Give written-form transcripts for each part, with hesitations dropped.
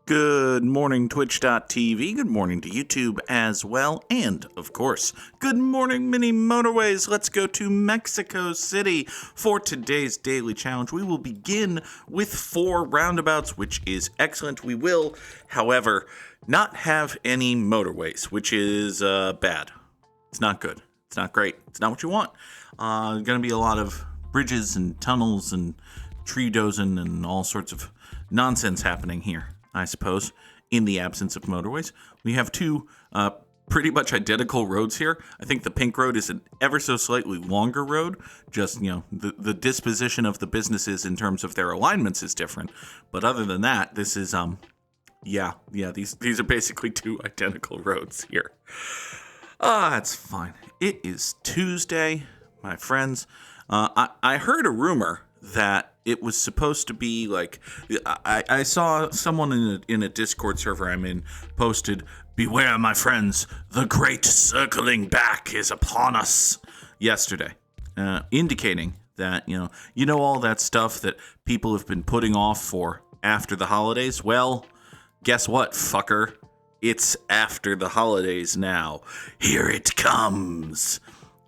Good morning, Twitch.tv. Good morning to YouTube as well. And, of course, good morning, mini Motorways. Let's go to Mexico City for today's daily challenge. We will begin with 4 roundabouts, which is excellent. We will, however, not have any motorways, which is bad. It's not good. It's not great. It's not what you want. Going to be a lot of bridges and tunnels and tree dozing and all sorts of nonsense happening here, I suppose, in the absence of motorways. We have 2 pretty much identical roads here. I think the pink road is an ever so slightly longer road. Just, the disposition of the businesses in terms of their alignments is different. But other than that, this is, these are basically 2 identical roads here. It's fine. It is Tuesday, my friends. I heard a rumor that it was supposed to be like, I saw someone in a Discord server I'm in posted, "Beware, my friends, the great circling back is upon us," yesterday, indicating that, all that stuff that people have been putting off for after the holidays. Well, guess what, fucker? It's after the holidays now. Here it comes.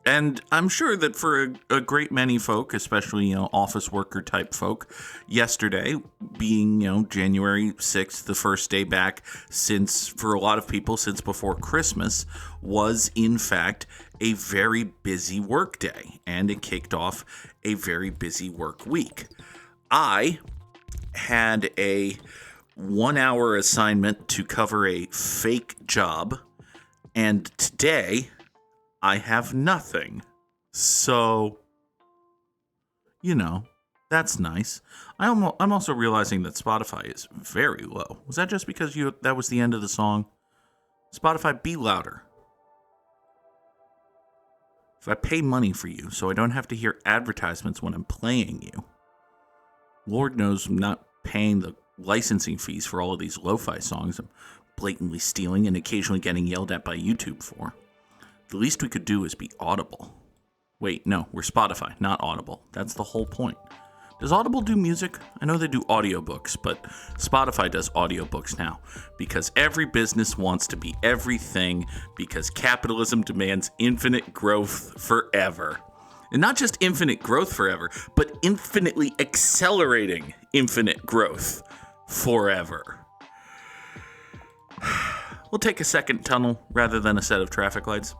And I'm sure that for a great many folk, especially, office worker type folk, yesterday being, January 6th, the first day back for a lot of people, since before Christmas, was in fact a very busy work day. And it kicked off a very busy work week. I had a 1-hour assignment to cover a fake job. And today I have nothing. So, that's nice. I'm also realizing that Spotify is very low. Was that just because that was the end of the song? Spotify, be louder. If I pay money for you so I don't have to hear advertisements when I'm playing you, Lord knows I'm not paying the licensing fees for all of these lo-fi songs I'm blatantly stealing and occasionally getting yelled at by YouTube for. The least we could do is be Audible. Wait, no, we're Spotify, not Audible. That's the whole point. Does Audible do music? I know they do audiobooks, but Spotify does audiobooks now because every business wants to be everything because capitalism demands infinite growth forever. And not just infinite growth forever, but infinitely accelerating infinite growth forever. We'll take a second tunnel rather than a set of traffic lights.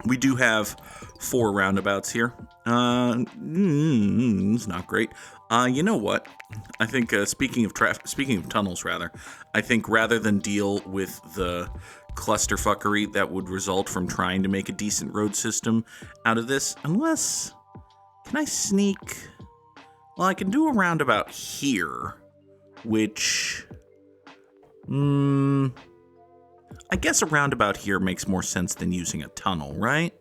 We do have 4 roundabouts here. It's not great. You know what? I think speaking of tunnels, I think rather than deal with the clusterfuckery that would result from trying to make a decent road system out of this, can I sneak? Well, I can do a roundabout here, which, I guess a roundabout here makes more sense than using a tunnel, right?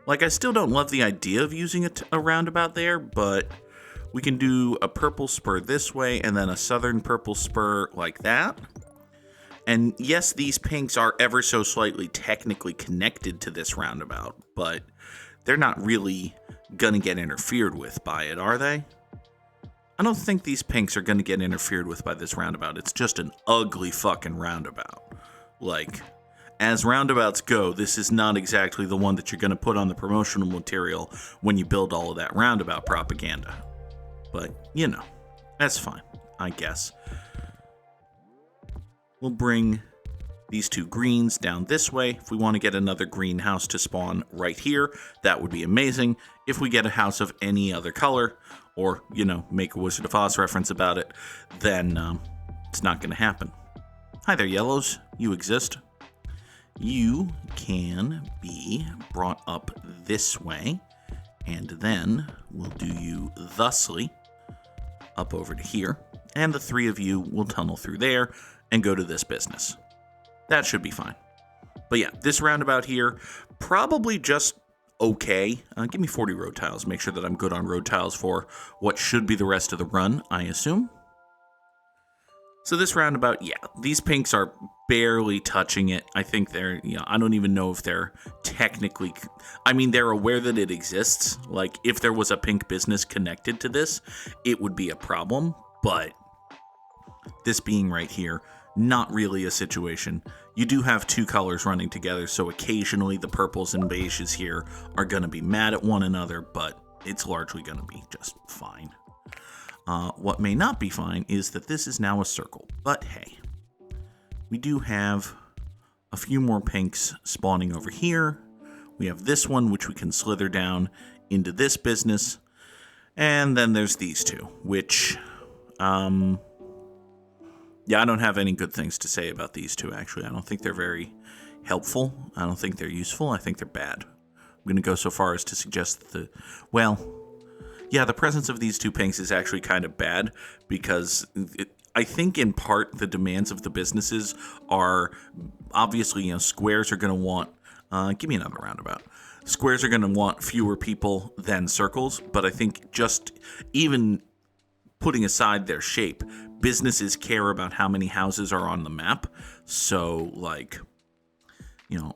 I still don't love the idea of using a roundabout there, but we can do a purple spur this way and then a southern purple spur like that. And yes, these pinks are ever so slightly technically connected to this roundabout, but they're not really gonna get interfered with by it, are they? I don't think these pinks are gonna get interfered with by this roundabout. It's just an ugly fucking roundabout. As roundabouts go, this is not exactly the one that you're going to put on the promotional material when you build all of that roundabout propaganda. But, that's fine, I guess. We'll bring these 2 greens down this way. If we want to get another greenhouse to spawn right here, that would be amazing. If we get a house of any other color, or, make a Wizard of Oz reference about it, then it's not going to happen. Hi there, yellows. You exist. You can be brought up this way, and then we'll do you thusly up over to here, and the 3 of you will tunnel through there and go to this business. That should be fine. But yeah, this roundabout here, probably just okay. Give me 40 road tiles. Make sure that I'm good on road tiles for what should be the rest of the run, I assume. So this roundabout, yeah, these pinks are barely touching it. I think they're, I don't even know if they're technically, they're aware that it exists. If there was a pink business connected to this, it would be a problem, but this being right here, not really a situation. You do have two colors running together, so occasionally the purples and beiges here are going to be mad at one another, but it's largely going to be just fine. What may not be fine is that this is now a circle, but hey, we do have a few more pinks spawning over here. We have this one, which we can slither down into this business, and then there's these two, which, yeah, I don't have any good things to say about these two, actually. I don't think they're very helpful. I don't think they're useful. I think they're bad. I'm going to go so far as to suggest that the presence of these two pinks is actually kind of bad because I think in part the demands of the businesses are obviously, squares are going to want, give me another roundabout. Squares are going to want fewer people than circles, but I think just even putting aside their shape, businesses care about how many houses are on the map. So,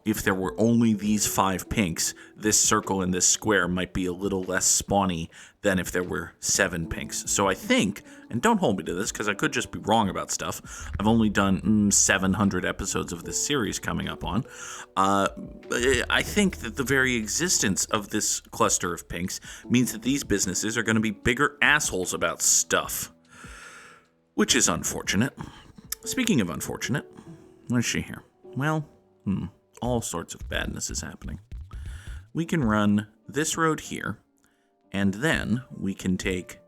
if there were only these 5 pinks, this circle and this square might be a little less spawny than if there were 7 pinks. So I think, and don't hold me to this because I could just be wrong about stuff. I've only done 700 episodes of this series coming up on. I think that the very existence of this cluster of pinks means that these businesses are going to be bigger assholes about stuff, which is unfortunate. Speaking of unfortunate, what's she here? Well, all sorts of badness is happening. We can run this road here, and then we can take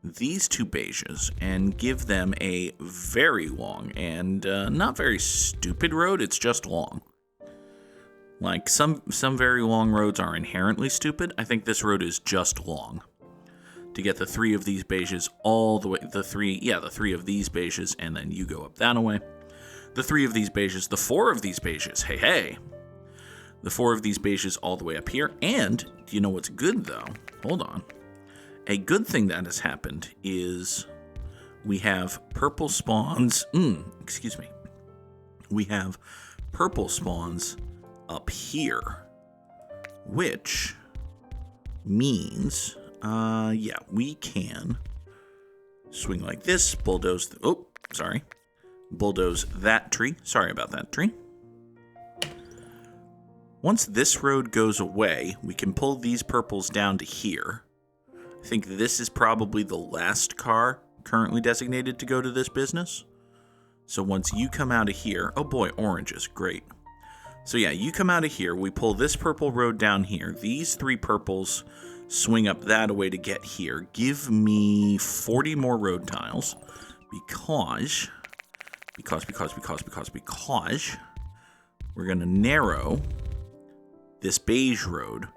these two beiges and give them a very long and not very stupid road. It's just long. Like some very long roads are inherently stupid. I think this road is just long. To get the 3 of these beiges all the way, the 3 of these beiges, and then you go up that way. The 3 of these beiges, the 4 of these beiges, hey. The 4 of these beiges all the way up here. And, do you know what's good, though? Hold on. A good thing that has happened is we have purple spawns. We have purple spawns up here, which means, we can swing like this, bulldoze that tree. Sorry about that tree. Once this road goes away, we can pull these purples down to here. I think this is probably the last car currently designated to go to this business. So once you come out of here, oh boy, oranges, great. So yeah, you come out of here, we pull this purple road down here. These 3 purples swing up that way to get here. Give me 40 more road tiles because we're going to narrow this beige road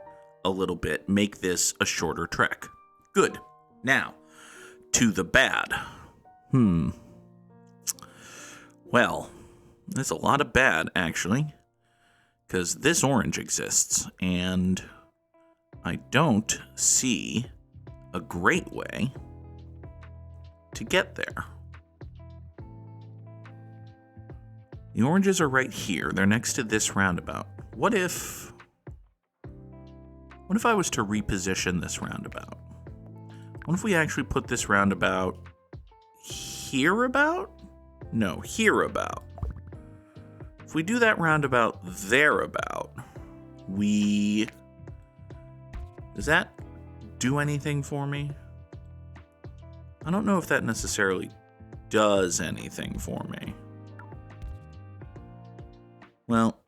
a little bit, make this a shorter trek. Good. Now, to the bad. Well, there's a lot of bad, actually, because this orange exists, and I don't see a great way to get there. The oranges are right here. They're next to this roundabout. What if I was to reposition this roundabout? What if we actually put this roundabout here about? No, here about. If we do that roundabout there about, does that do anything for me? I don't know if that necessarily does anything for me. Well,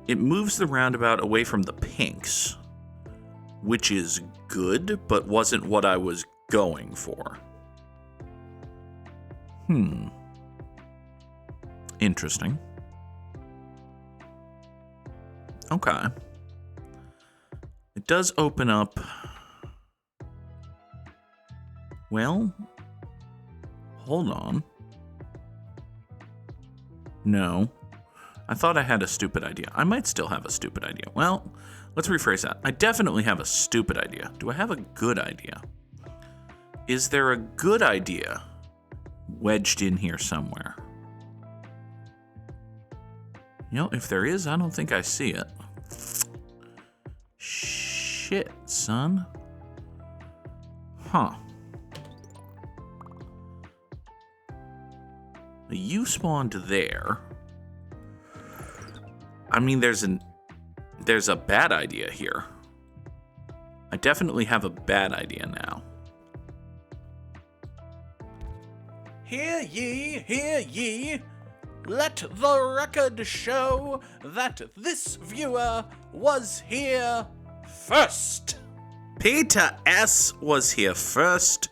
it moves the roundabout away from the pinks, which is good, but wasn't what I was going for. Interesting. Okay. It does open up. Well, hold on. No. I thought I had a stupid idea. I might still have a stupid idea. Well, let's rephrase that. I definitely have a stupid idea. Do I have a good idea? Is there a good idea wedged in here somewhere? If there is, I don't think I see it. Shit, son. Huh. You spawned there. I mean, there's a bad idea here. I definitely have a bad idea now. Hear ye, let the record show that this viewer was here first. Peter S. was here first.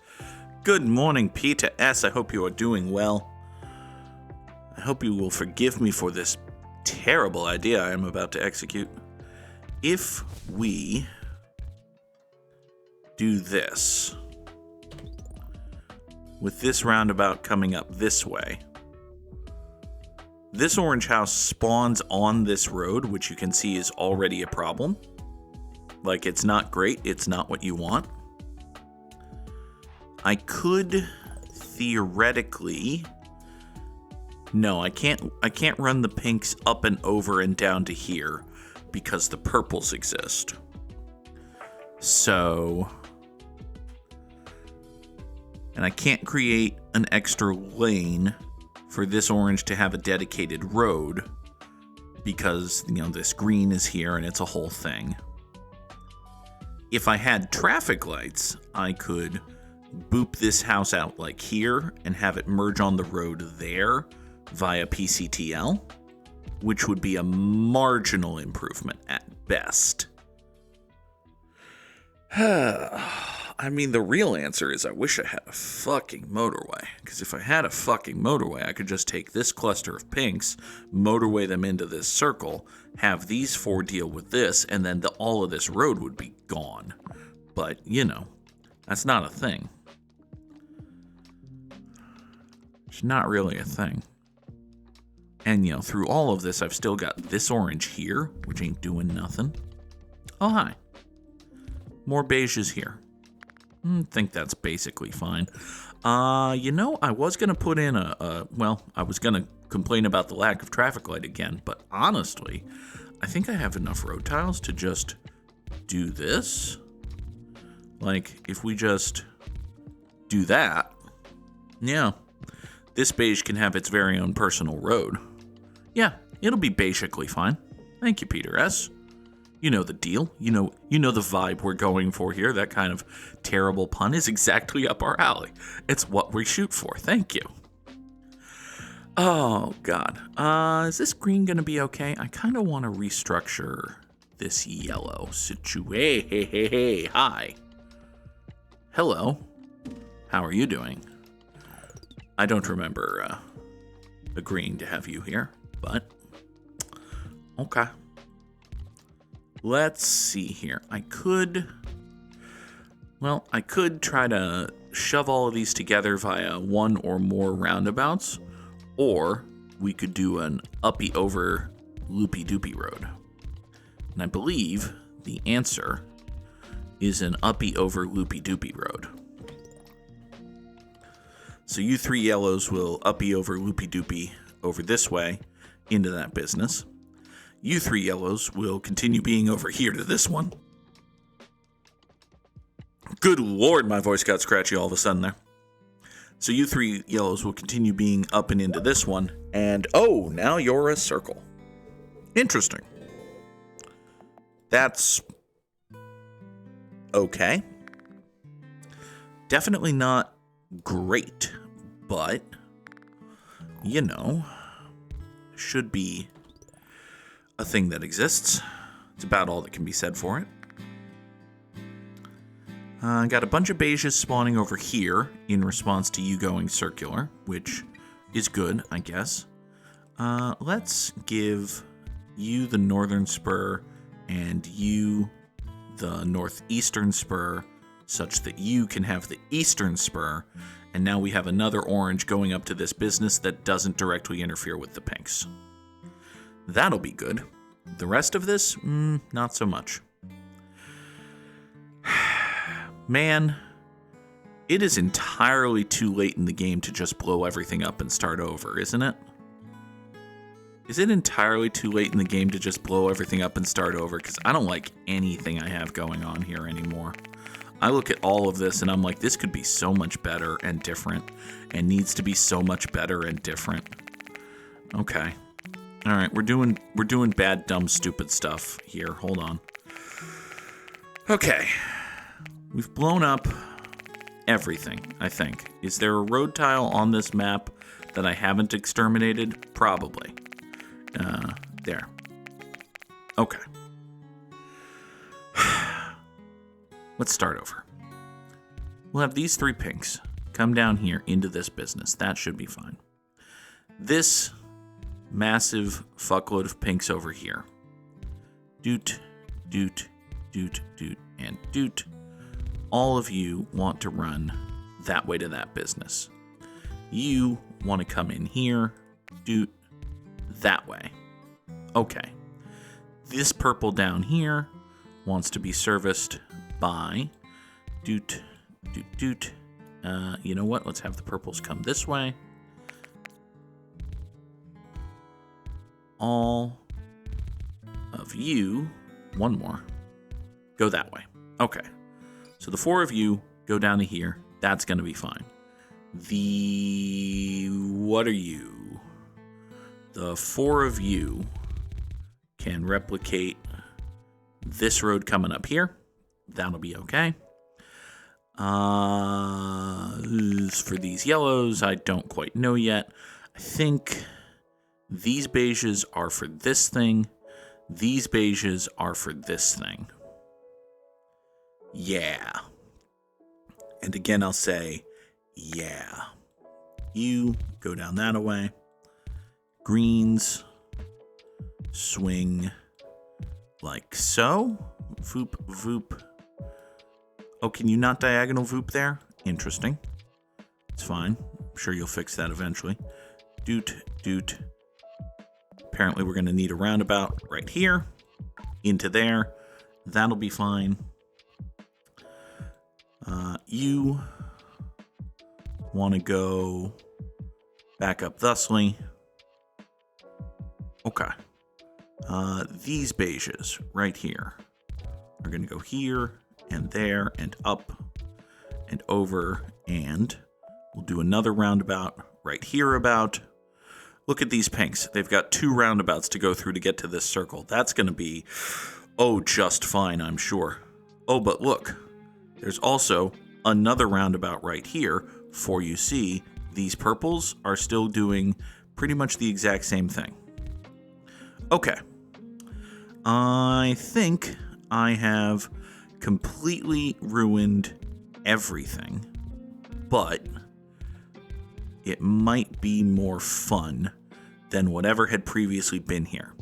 Good morning, Peter S. I hope you are doing well. I hope you will forgive me for this terrible idea I am about to execute. If we do this, with this roundabout coming up this way, this orange house spawns on this road, which you can see is already a problem. Like, it's not great. It's not what you want. I could theoretically... No, I can't run the pinks up and over and down to here because the purples exist. So... And I can't create an extra lane for this orange to have a dedicated road because, this green is here and it's a whole thing. If I had traffic lights, I could boop this house out like here and have it merge on the road there via PCTL, which would be a marginal improvement at best. I mean, the real answer is I wish I had a fucking motorway. Because if I had a fucking motorway, I could just take this cluster of pinks, motorway them into this circle, have these four deal with this, and then all of this road would be gone. But, that's not a thing. It's not really a thing. And, through all of this, I've still got this orange here, which ain't doing nothing. Oh, hi. More beiges here. Think that's basically fine. I was going to put in I was going to complain about the lack of traffic light again, but honestly, I think I have enough road tiles to just do this. Like, if we just do that, yeah, this beige can have its very own personal road. Yeah, it'll be basically fine. Thank you, Peter S. You know the deal. You know the vibe we're going for here. That kind of terrible pun is exactly up our alley. It's what we shoot for. Thank you. Oh, God. Is this green going to be okay? I kind of want to restructure this yellow situation. Hey, hi. Hello. How are you doing? I don't remember agreeing to have you here, but okay. Let's see here. I could try to shove all of these together via one or more roundabouts, or we could do an uppy over loopy doopy road. And I believe the answer is an uppy over loopy doopy road. So you three yellows will uppy over loopy doopy over this way into that business. You three yellows will continue being over here to this one. Good Lord, my voice got scratchy all of a sudden there. So you three yellows will continue being up and into this one. And, oh, now you're a circle. Interesting. That's okay. Definitely not great, but, should be a thing that exists. It's about all that can be said for it. Got a bunch of beiges spawning over here in response to you going circular, which is good, I guess. Let's give you the northern spur and you the northeastern spur such that you can have the eastern spur, and now we have another orange going up to this business that doesn't directly interfere with the pinks. That'll be good. The rest of this, not so much. Man, it is entirely too late in the game to just blow everything up and start over, isn't it? Is it entirely too late in the game to just blow everything up and start over? Because I don't like anything I have going on here anymore. I look at all of this and I'm like, this could be so much better and different and needs to be so much better and different. Okay. All right, we're doing bad, dumb, stupid stuff here. Hold on. Okay. We've blown up everything, I think. Is there a road tile on this map that I haven't exterminated? Probably. There. Okay. Let's start over. We'll have these 3 pinks come down here into this business. That should be fine. This massive fuckload of pinks over here. Doot, doot, doot, doot, and doot. All of you want to run that way to that business. You want to come in here, doot, that way. Okay. This purple down here wants to be serviced by doot, doot, doot. You know what? Let's have the purples come this way. All of you, one more, go that way. Okay. So the 4 of you go down to here. That's going to be fine. What are you? The 4 of you can replicate this road coming up here. That'll be okay. For these yellows, I don't quite know yet. I think these beiges are for this thing. These beiges are for this thing. Yeah. And again, I'll say, yeah. You go down that away. Greens swing like so. Voop, voop. Oh, can you not diagonal voop there? Interesting. It's fine. I'm sure you'll fix that eventually. Doot, doot. Apparently we're going to need a roundabout right here. Into there. That'll be fine. You want to go back up thusly. Okay. These beiges right here are going to go here and there and up and over, and we'll do another roundabout right here about. Look at these pinks. They've got 2 roundabouts to go through to get to this circle. That's going to be, just fine, I'm sure. Oh, but look, there's also another roundabout right here, for you see, these purples are still doing pretty much the exact same thing. Okay. I think I have completely ruined everything, but it might be more fun than whatever had previously been here.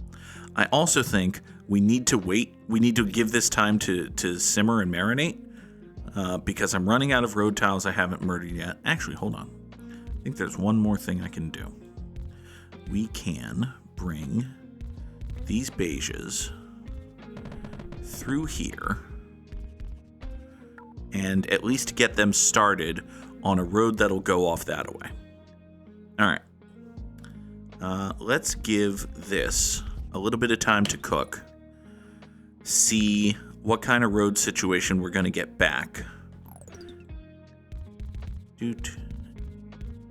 I also think we need to wait. We need to give this time to simmer and marinate because I'm running out of road tiles I haven't murdered yet. Actually, hold on. I think there's one more thing I can do. We can bring these beiges through here and at least get them started on a road that'll go off that way. All right. Let's give this a little bit of time to cook. See what kind of road situation we're going to get back. Doot.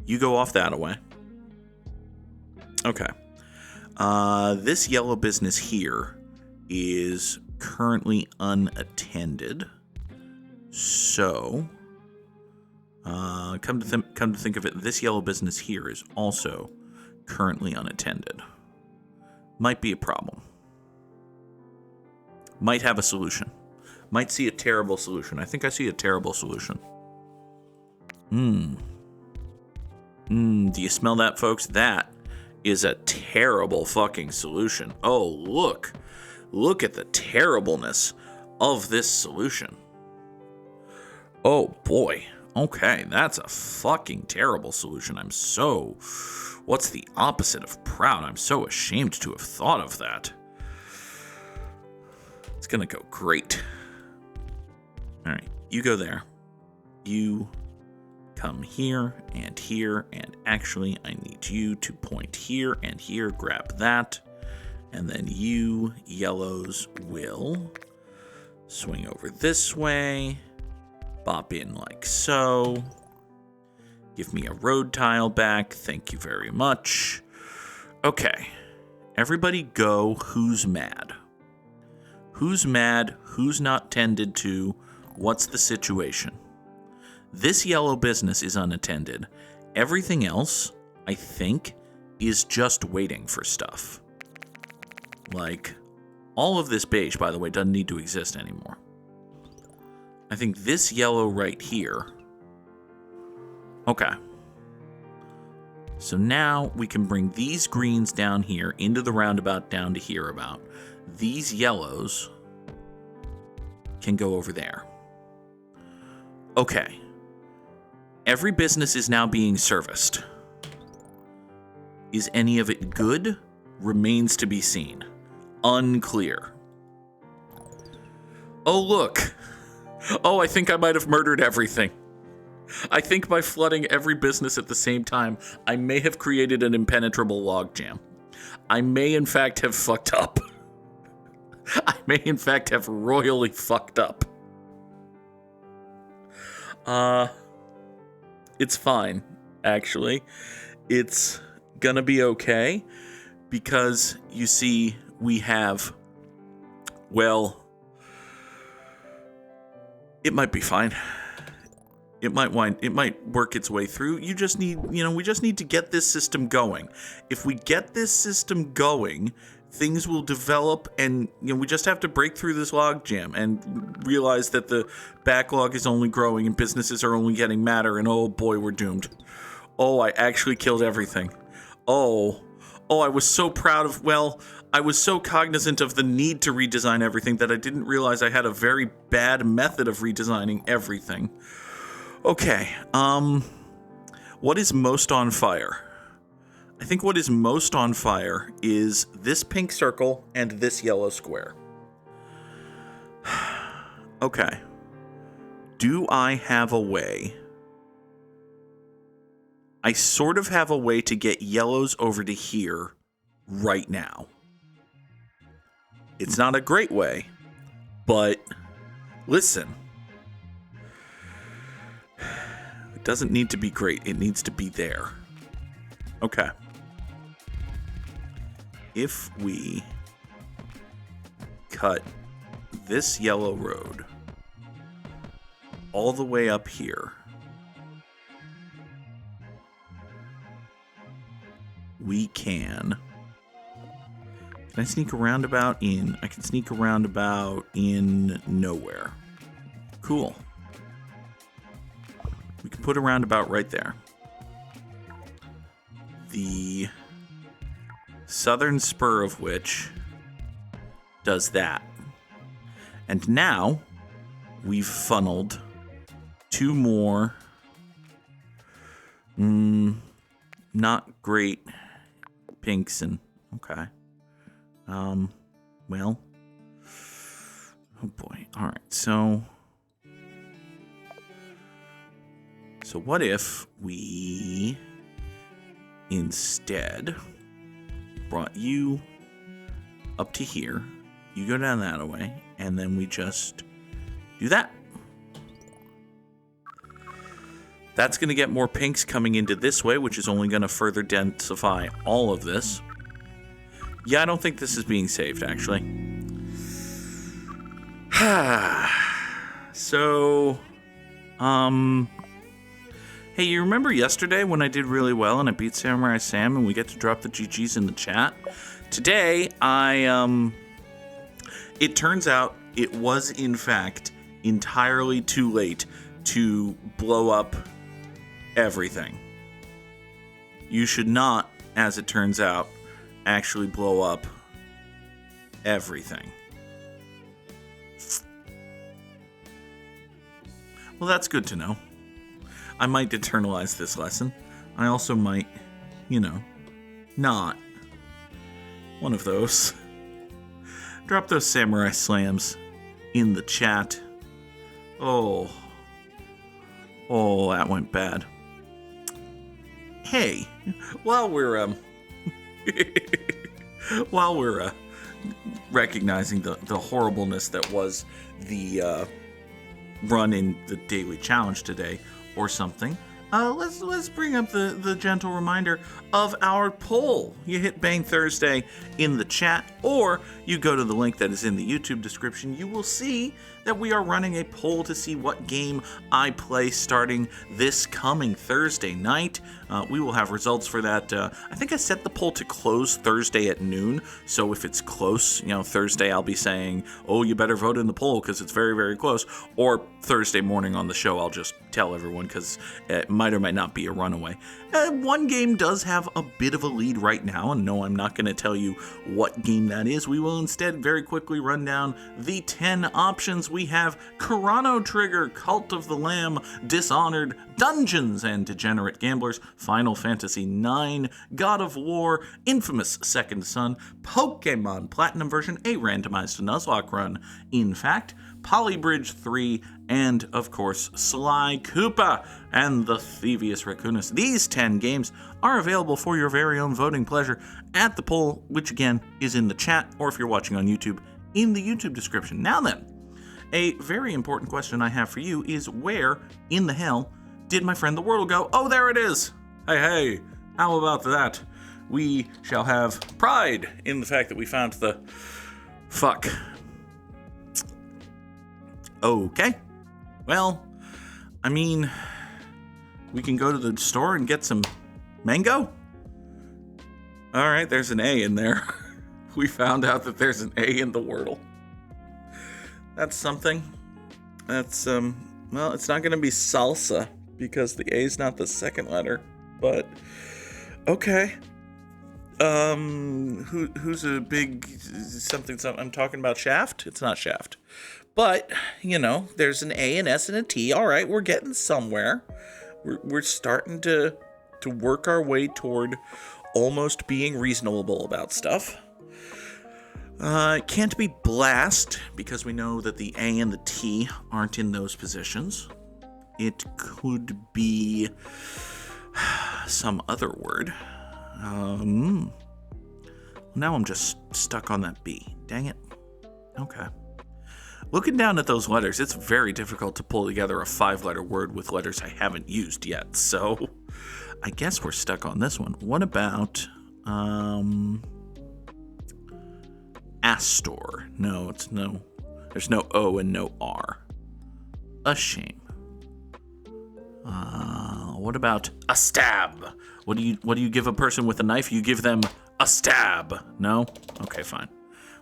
You go off that way. Okay. This yellow business here is currently unattended. So, come to think of it, this yellow business here is also currently unattended. Might be a problem. Might have a solution. Might see a terrible solution. I think I see a terrible solution. Do you smell that, folks? That is a terrible fucking solution. Oh, look. Look at the terribleness of this solution. Oh, boy. Okay, that's a fucking terrible solution. What's the opposite of proud? I'm so ashamed to have thought of that. It's gonna go great. All right, you go there. You come here, and actually I need you to point here and here, grab that, and then you, yellows, will swing over this way, Bop in like so. Give me a road tile back. Thank you very much. Okay. Everybody go. Who's mad? Who's mad? Who's not tended to? What's the situation? This yellow business is unattended. Everything else, I think, is just waiting for stuff. Like, all of this beige, by the way, doesn't need to exist anymore. I think this yellow right here. Okay. So now we can bring these greens down here into the roundabout down to here about. These yellows can go over there. Okay. Every business is now being serviced. Is any of it good? Remains to be seen. Unclear. Oh, look. Oh, I think I might have murdered everything. I think by flooding every business at the same time, I may have created an impenetrable logjam. I may, in fact, have fucked up. I may, in fact, have royally fucked up. It's fine, actually. It's gonna be okay, because, you see, we have, well, it might be fine. It might work its way through. We just need to get this system going. If we get this system going, things will develop, and we just have to break through this logjam and realize that the backlog is only growing and businesses are only getting madder, and oh boy, we're doomed. Oh, I actually killed everything. Oh, I was so proud of, I was so cognizant of the need to redesign everything that I didn't realize I had a very bad method of redesigning everything. Okay, what is most on fire? I think what is most on fire is this pink circle and this yellow square. Okay. Do I have a way? I sort of have a way to get yellows over to here right now. It's not a great way, but listen. It doesn't need to be great. It needs to be there. Okay. If we cut this yellow road all the way up here, we can I sneak a roundabout in? I can sneak a roundabout in nowhere. Cool. We can put a roundabout right there. The southern spur of which does that. And now we've funneled two more not great pinks and okay. Well, oh boy. All right. So what if we instead brought you up to here, you go down that way, and then we just do that. That's going to get more pinks coming into this way, which is only going to further densify all of this. Yeah, I don't think this is being saved, actually. So, hey, you remember yesterday when I did really well and I beat Samurai Sam and we get to drop the GGs in the chat? Today, it turns out it was, in fact, entirely too late to blow up everything. You should not, as it turns out, actually blow up everything. Well, that's good to know. I might internalize this lesson. I also might, not. One of those. Drop those samurai slams in the chat. Oh, that went bad. Hey, while we're recognizing the horribleness that was the run in the daily challenge today or something, let's bring up the gentle reminder of our poll. You hit Bang Thursday in the chat, or you go to the link that is in the YouTube description. You will see that we are running a poll to see what game I play starting this coming Thursday night. We will have results for that. I think I set the poll to close Thursday at noon, so if it's close, Thursday I'll be saying, oh, you better vote in the poll because it's very, very close. Or Thursday morning on the show, I'll just tell everyone because it might or might not be a runaway. One game does have a bit of a lead right now, and no, I'm not going to tell you what game that is. We will instead very quickly run down the 10 options. We have Chrono Trigger, Cult of the Lamb, Dishonored, Dungeons and Degenerate Gamblers, Final Fantasy IX, God of War, Infamous Second Son, Pokemon Platinum version, a randomized Nuzlocke run, in fact, Polybridge 3, and, of course, Sly Koopa and the Thievius Raccoonus. These 10 games are available for your very own voting pleasure at the poll, which again is in the chat, or if you're watching on YouTube, in the YouTube description. Now then, a very important question I have for you is, where in the hell did my friend the Wordle go? Oh, there it is! Hey, how about that? We shall have pride in the fact that we found the... Fuck. Okay. Well, I mean, we can go to the store and get some mango? Alright, there's an A in there. We found out that there's an A in the Wordle. That's something. That's, well, it's not gonna be salsa, because the A's not the second letter, but, okay. Who's a big something, I'm talking about Shaft? It's not Shaft. But, there's an A, an S, and a T. All right, we're getting somewhere. We're starting to work our way toward almost being reasonable about stuff. It can't be Blast, because we know that the A and the T aren't in those positions. It could be some other word. Now I'm just stuck on that B. Dang it. Okay. Looking down at those letters, it's very difficult to pull together a 5-letter word with letters I haven't used yet, so I guess we're stuck on this one. What about, Astor? No, there's no O and no R. A shame. What about a stab? What do you give a person with a knife? You give them a stab. No? Okay, fine.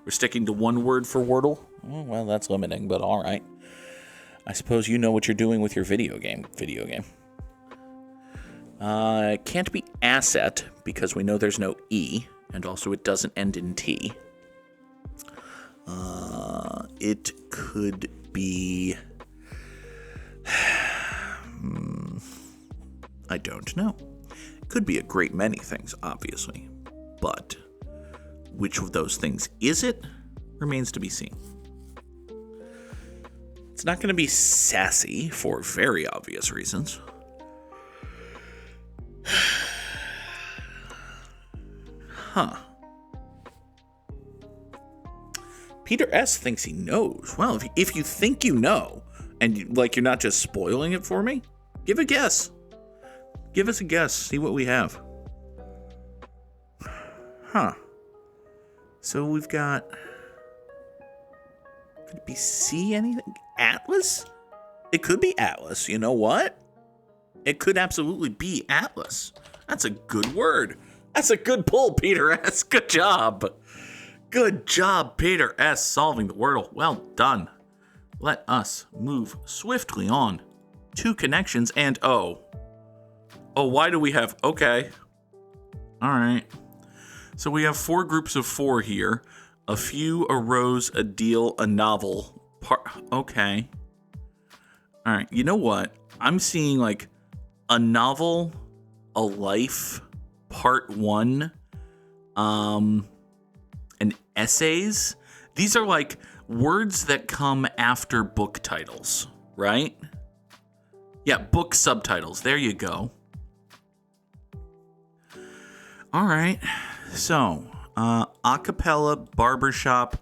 We're sticking to one word for Wordle? Oh, well, that's limiting, but all right. I suppose you know what you're doing with your video game. It can't be asset, because we know there's no E, and also it doesn't end in T. It could be... I don't know. It could be a great many things, obviously. But which of those things is it remains to be seen. It's not going to be sassy for very obvious reasons. Huh. Peter S. thinks he knows. Well, if you think you know, and you're not just spoiling it for me, give a guess. Give us a guess. See what we have. Huh. So we've got... Could it be C anything? Atlas? It could be Atlas. You know what? It could absolutely be Atlas. That's a good word. That's a good pull, Peter S. Good job. Good job, Peter S. solving the Wordle. Well done. Let us move swiftly on. 2 connections and O. Oh, why do we have... Okay. All right. So we have 4 groups of 4 here. A few, a rose, a deal, a novel. Okay. All right. You know what? I'm seeing like a novel, a life, part 1, and essays. These are like words that come after book titles, right? Yeah, book subtitles. There you go. All right. So, acapella, barbershop,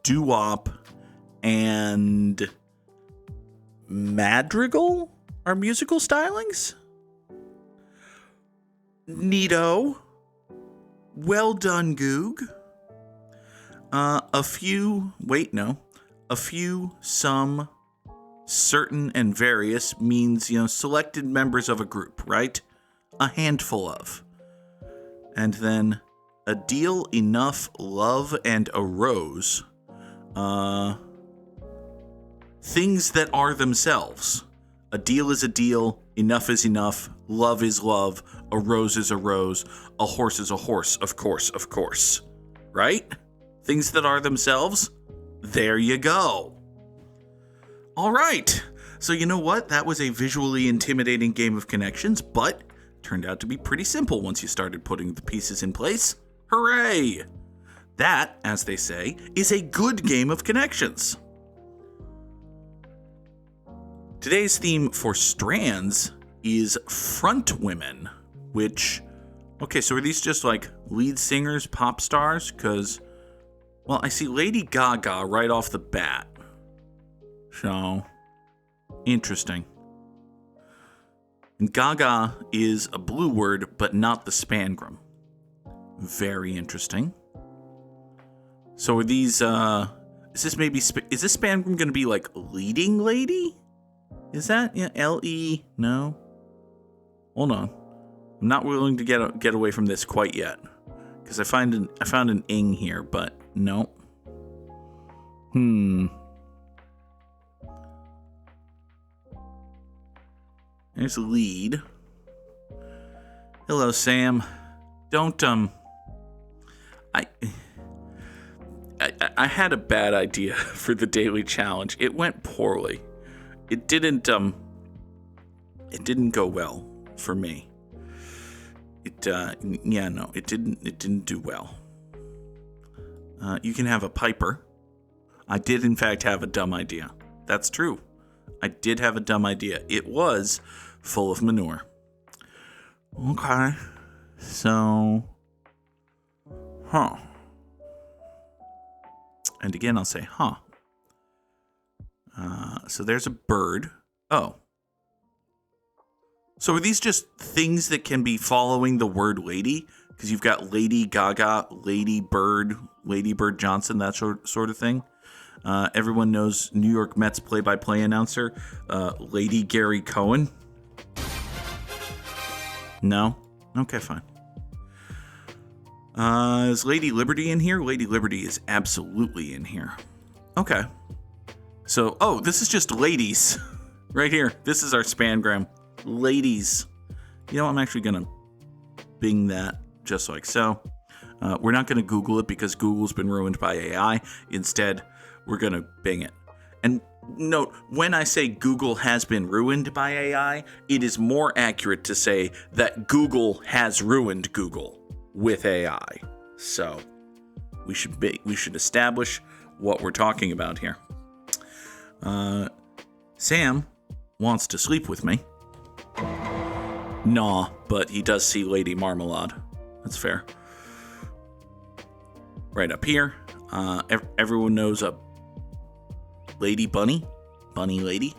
doo-wop, and madrigal are musical stylings. Neato. Well done, Goog. A few, some, certain, and various means, selected members of a group, right? A handful of. And then a deal, enough, love, and a rose. Things that are themselves. A deal is a deal, enough is enough, love is love, a rose is a rose, a horse is a horse, of course. Right? Things that are themselves? There you go. All right. So you know what? That was a visually intimidating game of connections, but turned out to be pretty simple once you started putting the pieces in place. Hooray! That, as they say, is a good game of connections. Today's theme for strands is front women, which, okay, so are these just like lead singers, pop stars? Because, well, I see Lady Gaga right off the bat. So, interesting. And Gaga is a blue word, but not the spangram. Very interesting. So are these, is this spangram going to be like leading lady? Is that, L-E? No? Hold on. I'm not willing to get away from this quite yet. Because I found an ing here, but no. There's lead. Hello, Sam. Don't, I had a bad idea for the daily challenge. It went poorly. It didn't go well for me. It didn't do well. You can have a piper. I did in fact have a dumb idea. That's true. I did have a dumb idea. It was full of manure. Okay. So, and again, I'll say, so there's a bird. Oh. So are these just things that can be following the word lady? Because you've got Lady Gaga, Lady Bird Johnson, that sort of thing. Everyone knows New York Mets play-by-play announcer, Lady Gary Cohen. No? Okay, fine. Is Lady Liberty in here? Lady Liberty is absolutely in here. Okay. So, this is just ladies. Right here. This is our spangram. Ladies. You know, I'm actually going to Bing that just like so. We're not going to Google it because Google's been ruined by AI. Instead, we're going to Bing it. And note, when I say Google has been ruined by AI, it is more accurate to say that Google has ruined Google with AI. So we should establish what we're talking about here. Sam wants to sleep with me. Nah, but he does see Lady Marmalade. That's fair. Right up here, everyone knows a Lady Bunny Lady.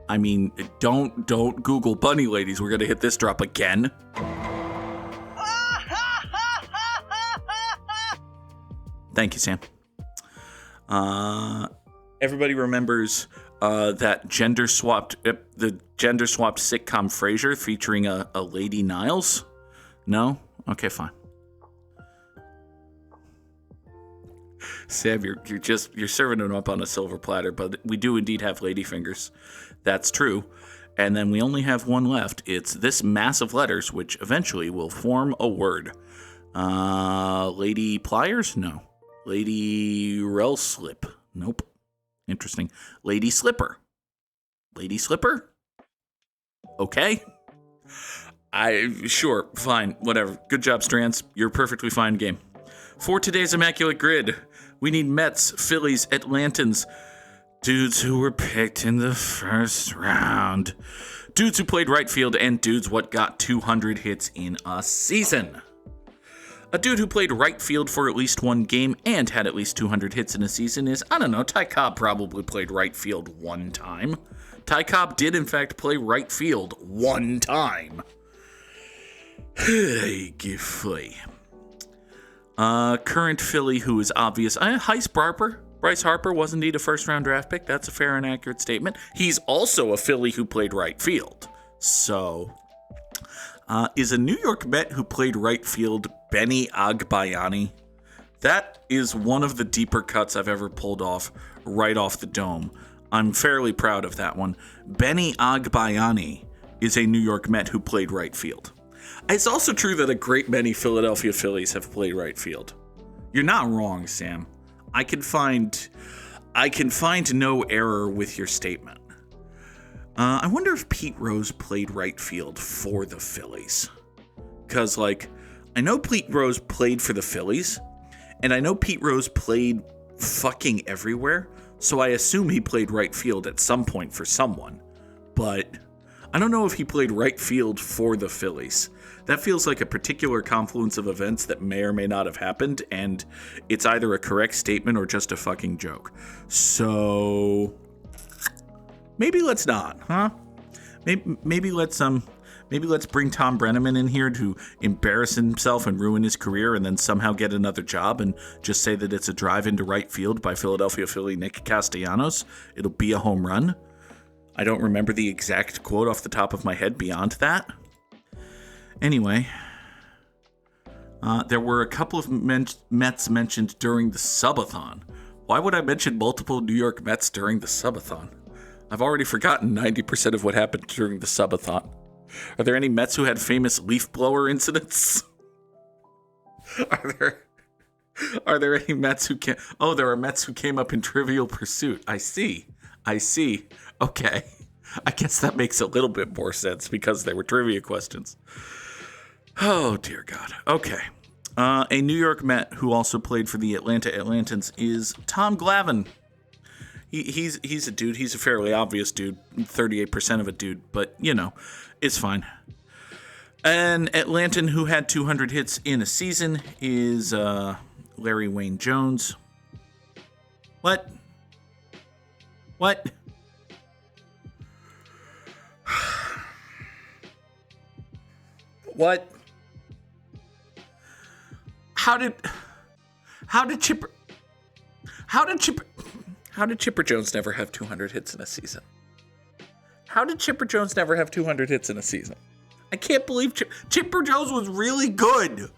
I mean, don't Google bunny ladies. We're gonna hit this drop again. Thank you, Sam. Everybody remembers that gender swapped sitcom Frasier featuring a Lady Niles? No? Okay, fine. Sam, you're serving them up on a silver platter, but we do indeed have lady fingers. That's true. And then we only have one left. It's this mass of letters, which eventually will form a word. Lady Pliers? No. Lady Slip? Nope. Interesting. Lady Slipper? Lady Slipper? Okay. Sure, fine, whatever. Good job, Strands. You're a perfectly fine game. For today's Immaculate Grid, we need Mets, Phillies, Atlantans, dudes who were picked in the first round, dudes who played right field, and dudes what got 200 hits in a season. A dude who played right field for at least one game and had at least 200 hits in a season is, I don't know, Ty Cobb probably played right field one time. Ty Cobb did, in fact, play right field one time. Current Philly who is obvious. Bryce Harper was indeed a first-round draft pick. That's a fair and accurate statement. He's also a Philly who played right field. So, is a New York Met who played right field Benny Agbayani? That is one of the deeper cuts I've ever pulled off right off the dome. I'm fairly proud of that one. Benny Agbayani is a New York Met who played right field. It's also true that a great many Philadelphia Phillies have played right field. You're not wrong, Sam. I can find no error with your statement. I wonder if Pete Rose played right field for the Phillies. Because, I know Pete Rose played for the Phillies, and I know Pete Rose played fucking everywhere, so I assume he played right field at some point for someone. But I don't know if he played right field for the Phillies. That feels like a particular confluence of events that may or may not have happened, and it's either a correct statement or just a fucking joke. So maybe let's not, huh? Maybe let's bring Tom Brenneman in here to embarrass himself and ruin his career and then somehow get another job and just say that it's a drive into right field by Philadelphia Philly Nick Castellanos. It'll be a home run. I don't remember the exact quote off the top of my head beyond that. Anyway, there were a couple of Mets mentioned during the subathon. Why would I mention multiple New York Mets during the subathon? I've already forgotten 90% of what happened during the subathon. Are there any Mets who had famous leaf blower incidents? Are there any Mets who can? Oh, there are Mets who came up in Trivial Pursuit. I see. Okay. I guess that makes a little bit more sense because they were trivia questions. Oh, dear God. Okay. A New York Met who also played for the Atlanta Atlantans is Tom Glavine. He's a dude. He's a fairly obvious dude. 38% of a dude. But, it's fine. An Atlantan who had 200 hits in a season is Larry Wayne Jones. What? What? How did Chipper Jones never have 200 hits in a season? How did Chipper Jones never have 200 hits in a season? I can't believe Chipper Jones was really good.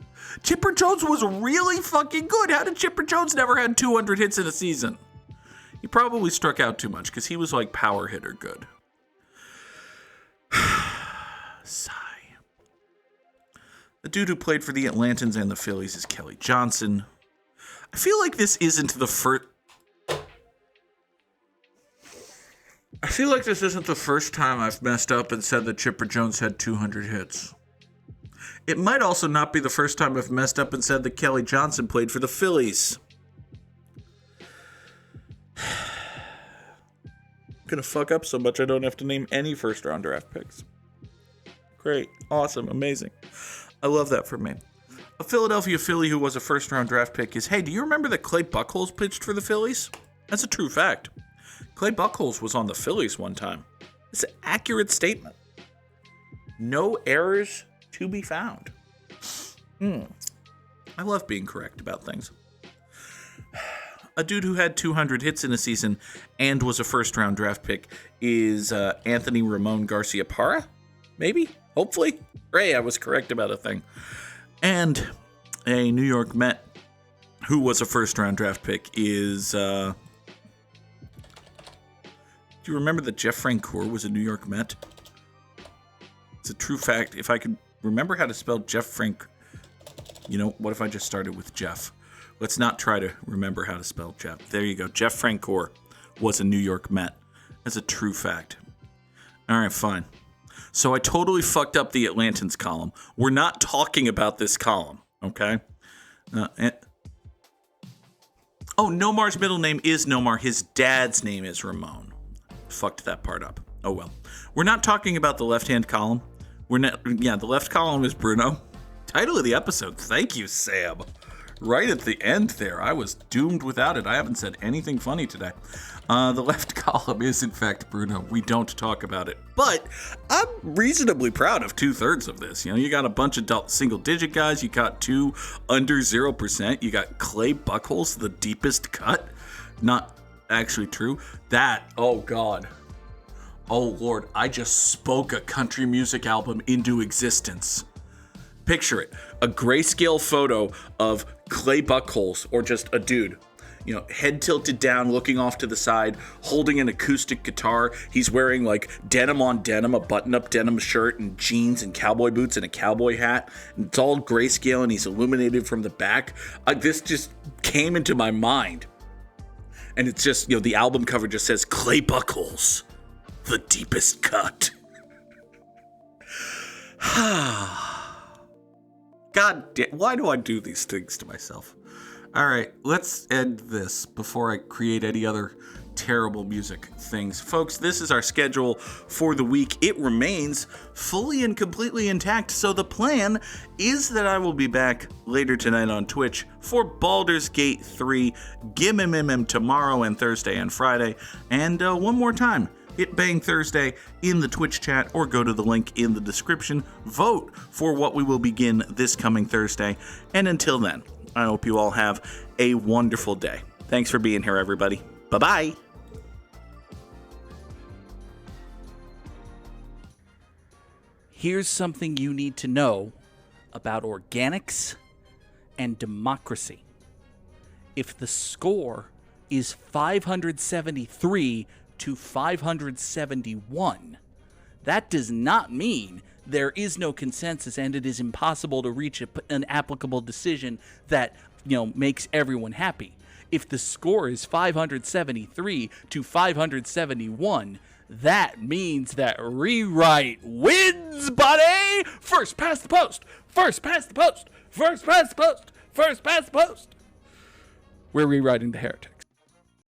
Chipper Jones was really fucking good. How did Chipper Jones never have 200 hits in a season? He probably struck out too much because he was like power hitter good. Sigh. The dude who played for the Atlantans and the Phillies is Kelly Johnson. I feel like this isn't the first time I've messed up and said that Chipper Jones had 200 hits. It might also not be the first time I've messed up and said that Kelly Johnson played for the Phillies. I'm gonna fuck up so much I don't have to name any first-round draft picks. Great. Awesome. Amazing. I love that for me. A Philadelphia Philly who was a first-round draft pick is, hey, do you remember that Clay Buchholz pitched for the Phillies? That's a true fact. Clay Buchholz was on the Phillies one time. It's an accurate statement. No errors to be found. I love being correct about things. A dude who had 200 hits in a season and was a first-round draft pick is Anthony Ramon Garcia-Parra? Maybe? Hopefully? Hey, I was correct about a thing. And a New York Met who was a first-round draft pick is... do you remember that Jeff Francoeur was a New York Met? It's a true fact. If I could remember how to spell Jeff Frank... what if I just started with Jeff? Let's not try to remember how to spell Jeff. There you go. Jeff Francoeur was a New York Met. That's a true fact. All right, fine. So I totally fucked up the Atlantans column. We're not talking about this column, okay? Nomar's middle name is Nomar. His dad's name is Ramon. Fucked that part up. Oh well. We're not talking about the left-hand column. The left column is Bruno. Title of the episode. Thank you, Sam. Right at the end there. I was doomed without it. I haven't said anything funny today. The left column is, in fact, Bruno. We don't talk about it. But I'm reasonably proud of 2/3 of this. You know, you got a bunch of single-digit guys. You got 2 under 0%. You got Clay Buckholes, the deepest cut. Not actually true. That, oh, God. Oh, Lord, I just spoke a country music album into existence. Picture it, a grayscale photo of Clay Buckholes, or just a dude, you know, head tilted down, looking off to the side, holding an acoustic guitar. He's wearing like denim on denim, a button-up denim shirt and jeans and cowboy boots and a cowboy hat. And it's all grayscale and he's illuminated from the back. This just came into my mind. And it's just, you know, the album cover just says Clay Buckholes, the deepest cut. God damn, why do I do these things to myself? All right, let's end this before I create any other terrible music things. Folks, this is our schedule for the week. It remains fully and completely intact, so the plan is that I will be back later tonight on Twitch for Baldur's Gate 3, Gimmim tomorrow and Thursday and Friday, and one more time. Hit Bang Thursday in the Twitch chat or go to the link in the description. Vote for what we will begin this coming Thursday. And until then, I hope you all have a wonderful day. Thanks for being here, everybody. Bye-bye. Here's something you need to know about organics and democracy. If the score is 573 to 571, that does not mean there is no consensus and it is impossible to reach an applicable decision that, you know, makes everyone happy. If the score is 573 to 571, that means that rewrite wins, buddy! First past the post! First past the post! First past the post! First past the post! We're rewriting the heretic.